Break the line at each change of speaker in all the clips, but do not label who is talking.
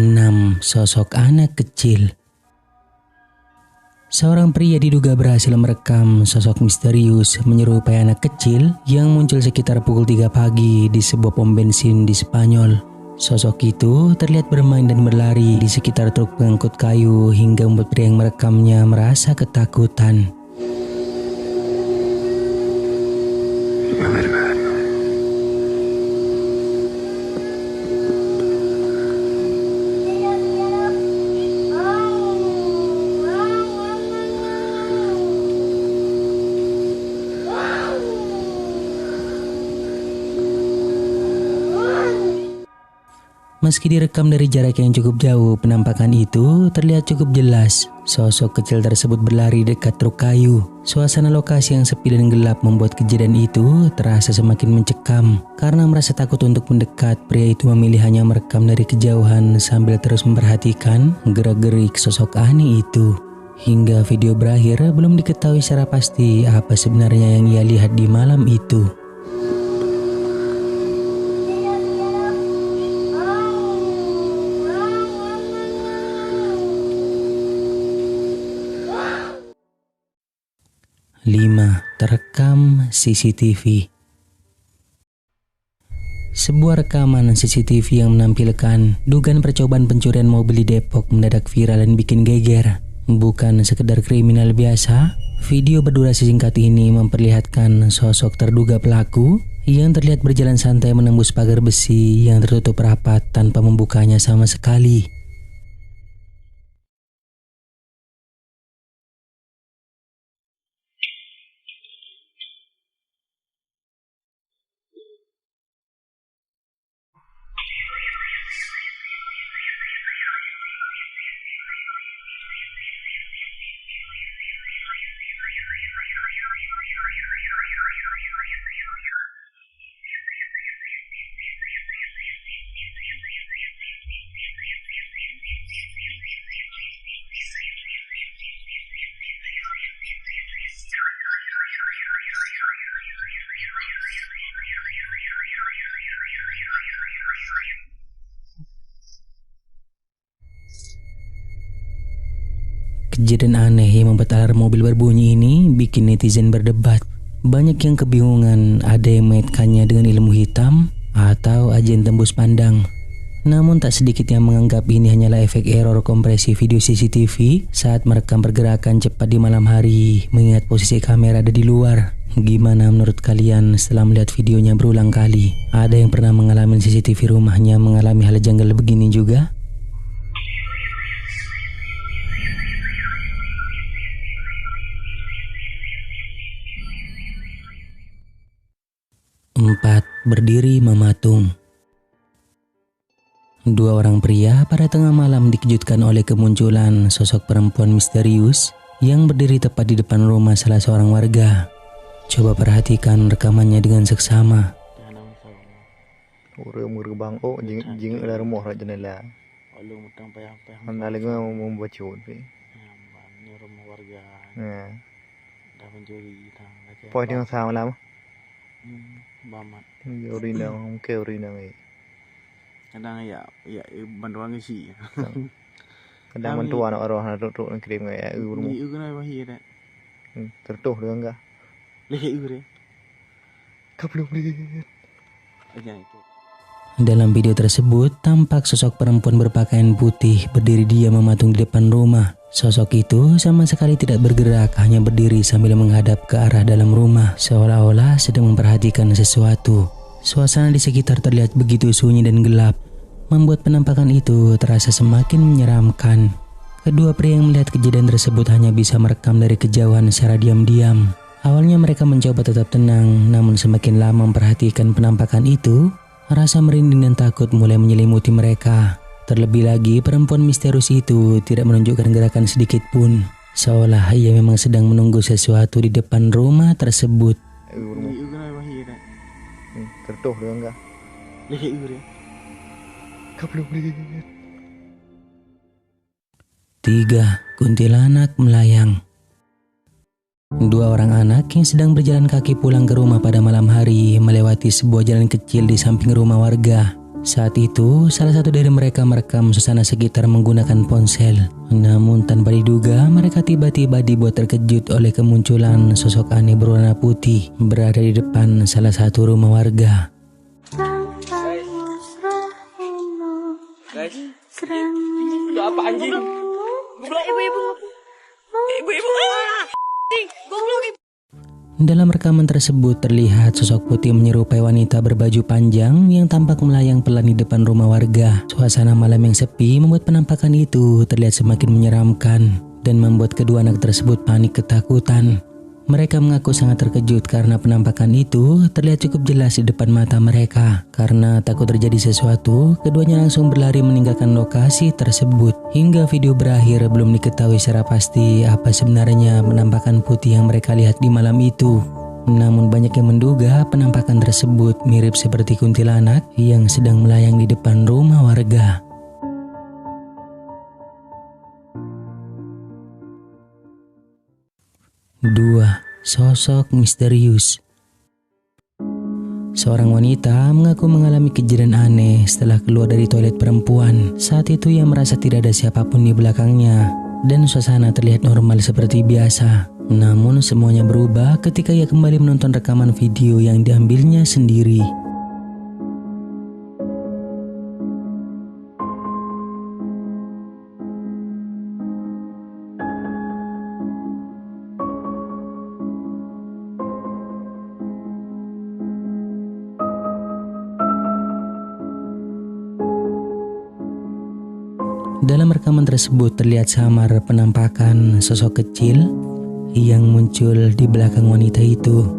6. Sosok anak kecil. Seorang pria diduga berhasil merekam sosok misterius menyerupai anak kecil yang muncul sekitar pukul 3 pagi di sebuah pom bensin di Spanyol. Sosok itu terlihat bermain dan berlari di sekitar truk pengangkut kayu hingga membuat pria yang merekamnya merasa ketakutan. Meski direkam dari jarak yang cukup jauh, penampakan itu terlihat cukup jelas. Sosok kecil tersebut berlari dekat truk kayu. Suasana lokasi yang sepi dan gelap membuat kejadian itu terasa semakin mencekam. Karena merasa takut untuk mendekat, pria itu memilih hanya merekam dari kejauhan sambil terus memperhatikan gerak-gerik sosok aneh itu. Hingga video berakhir, belum diketahui secara pasti apa sebenarnya yang ia lihat di malam itu. Lima, terekam CCTV. Sebuah rekaman CCTV yang menampilkan dugaan percobaan pencurian mobil di Depok mendadak viral dan bikin geger. Bukan sekedar kriminal biasa, video berdurasi singkat ini memperlihatkan sosok terduga pelaku yang terlihat berjalan santai menembus pagar besi yang tertutup rapat tanpa membukanya sama sekali. Kejadian aneh yang membuat alarm mobil berbunyi ini bikin netizen berdebat. Banyak yang kebingungan, ada yang mengaitkannya dengan ilmu hitam atau ajen tembus pandang. Namun tak sedikit yang menganggap ini hanyalah efek error kompresi video CCTV saat merekam pergerakan cepat di malam hari, mengingat posisi kamera ada di luar. Gimana menurut kalian setelah melihat videonya berulang kali? Ada yang pernah mengalami CCTV rumahnya mengalami hal janggal begini juga? 4. Berdiri mematung. Dua orang pria pada tengah malam dikejutkan oleh kemunculan sosok perempuan misterius yang berdiri tepat di depan rumah salah seorang warga. Coba perhatikan rekamannya dengan seksama.
Bamat. Urina ke urina ngai. Kadang ya bantuan isi. Kadang bantuan orang orang kirim ngai uru. Ni uru nai bahi ada. Tertuh dengan enggak? Lehe uru. Kaplum lihat. Aja itu.
Dalam video tersebut tampak sosok perempuan berpakaian putih berdiri diam mematung di depan rumah. Sosok itu sama sekali tidak bergerak, hanya berdiri sambil menghadap ke arah dalam rumah, seolah-olah sedang memperhatikan sesuatu. Suasana di sekitar terlihat begitu sunyi dan gelap, membuat penampakan itu terasa semakin menyeramkan. Kedua pria yang melihat kejadian tersebut hanya bisa merekam dari kejauhan secara diam-diam. Awalnya mereka mencoba tetap tenang, namun semakin lama memperhatikan penampakan itu, rasa merinding dan takut mulai menyelimuti mereka. Terlebih lagi, perempuan misterius itu tidak menunjukkan gerakan sedikit pun, seolah ia memang sedang menunggu sesuatu di depan rumah tersebut. 3. Kuntilanak melayang. Dua orang anak yang sedang berjalan kaki pulang ke rumah pada malam hari melewati sebuah jalan kecil di samping rumah warga. Saat itu, salah satu dari mereka merekam suasana sekitar menggunakan ponsel. Namun tanpa diduga, mereka tiba-tiba dibuat terkejut oleh kemunculan sosok aneh berwarna putih berada di depan salah satu rumah warga.
Guys, itu apa anjing? Ibu-ibu.
Dalam rekaman tersebut terlihat sosok putih menyerupai wanita berbaju panjang yang tampak melayang pelan di depan rumah warga. Suasana malam yang sepi membuat penampakan itu terlihat semakin menyeramkan dan membuat kedua anak tersebut panik ketakutan. Mereka mengaku sangat terkejut karena penampakan itu terlihat cukup jelas di depan mata mereka. Karena takut terjadi sesuatu, keduanya langsung berlari meninggalkan lokasi tersebut. Hingga video berakhir belum diketahui secara pasti apa sebenarnya penampakan putih yang mereka lihat di malam itu. Namun banyak yang menduga penampakan tersebut mirip seperti kuntilanak yang sedang melayang di depan rumah warga. Dua, sosok misterius. Seorang wanita mengaku mengalami kejadian aneh setelah keluar dari toilet perempuan. Saat itu ia merasa tidak ada siapapun di belakangnya dan suasana terlihat normal seperti biasa. Namun semuanya berubah ketika ia kembali menonton rekaman video yang diambilnya sendiri. Dalam rekaman tersebut terlihat samar penampakan sosok kecil yang muncul di belakang wanita itu.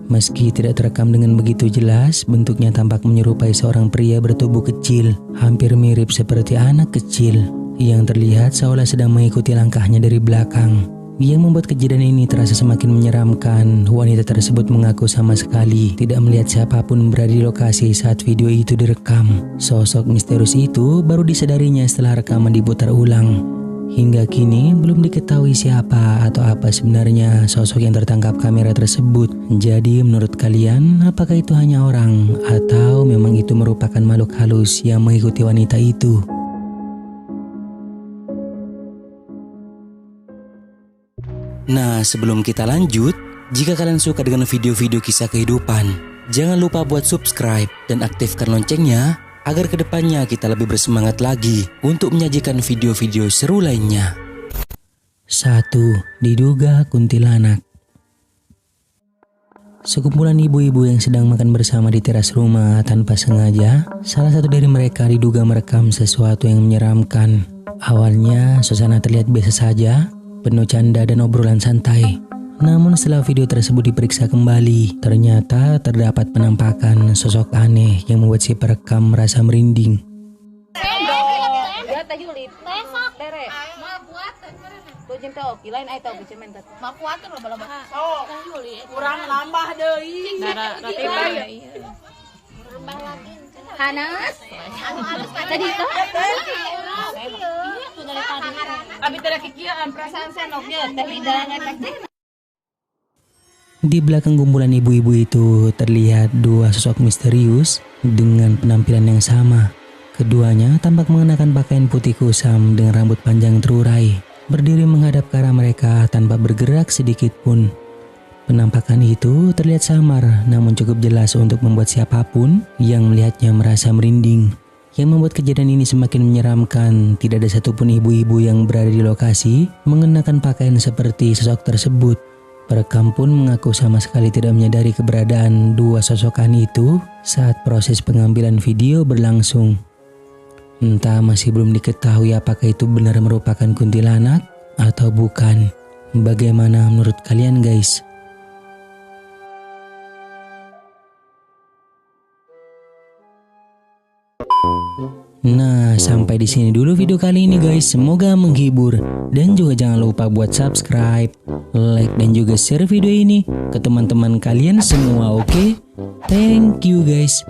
Meski tidak terekam dengan begitu jelas, bentuknya tampak menyerupai seorang pria bertubuh kecil, hampir mirip seperti anak kecil yang terlihat seolah sedang mengikuti langkahnya dari belakang. Yang membuat kejadian ini terasa semakin menyeramkan. Wanita tersebut mengaku sama sekali tidak melihat siapapun berada di lokasi saat video itu direkam. Sosok misterius itu baru disadarinya setelah rekaman diputar ulang. Hingga kini belum diketahui siapa atau apa sebenarnya sosok yang tertangkap kamera tersebut. Jadi menurut kalian, apakah itu hanya orang atau memang itu merupakan makhluk halus yang mengikuti wanita itu? Nah, sebelum kita lanjut, jika kalian suka dengan video-video kisah kehidupan, jangan lupa buat subscribe dan aktifkan loncengnya agar kedepannya kita lebih bersemangat lagi untuk menyajikan video-video seru lainnya. 1. Diduga kuntilanak. Sekumpulan ibu-ibu yang sedang makan bersama di teras rumah tanpa sengaja, salah satu dari mereka diduga merekam sesuatu yang menyeramkan. Awalnya, suasana terlihat biasa saja, penuh canda dan obrolan santai. Namun setelah video tersebut diperiksa kembali, ternyata terdapat penampakan sosok aneh yang membuat si perekam merasa merinding.
Kurang nambah deui.
Hanas. Tadi itu.
Abi teh kikieuan perasaan senoknya teh lidarangan teh.
Di belakang kumpulan ibu-ibu itu terlihat dua sosok misterius dengan penampilan yang sama. Keduanya tampak mengenakan pakaian putih kusam dengan rambut panjang terurai, berdiri menghadap ke arah mereka tanpa bergerak sedikit pun. Penampakan itu terlihat samar namun cukup jelas untuk membuat siapapun yang melihatnya merasa merinding. Yang membuat kejadian ini semakin menyeramkan, tidak ada satupun ibu-ibu yang berada di lokasi mengenakan pakaian seperti sosok tersebut. Perekam pun mengaku sama sekali tidak menyadari keberadaan dua sosokan itu saat proses pengambilan video berlangsung. Entah masih belum diketahui apakah itu benar merupakan kuntilanak atau bukan. Bagaimana menurut kalian guys? Nah, sampai di sini dulu video kali ini guys. Semoga menghibur dan juga jangan lupa buat subscribe, like dan juga share video ini ke teman-teman kalian semua, oke? Thank you guys.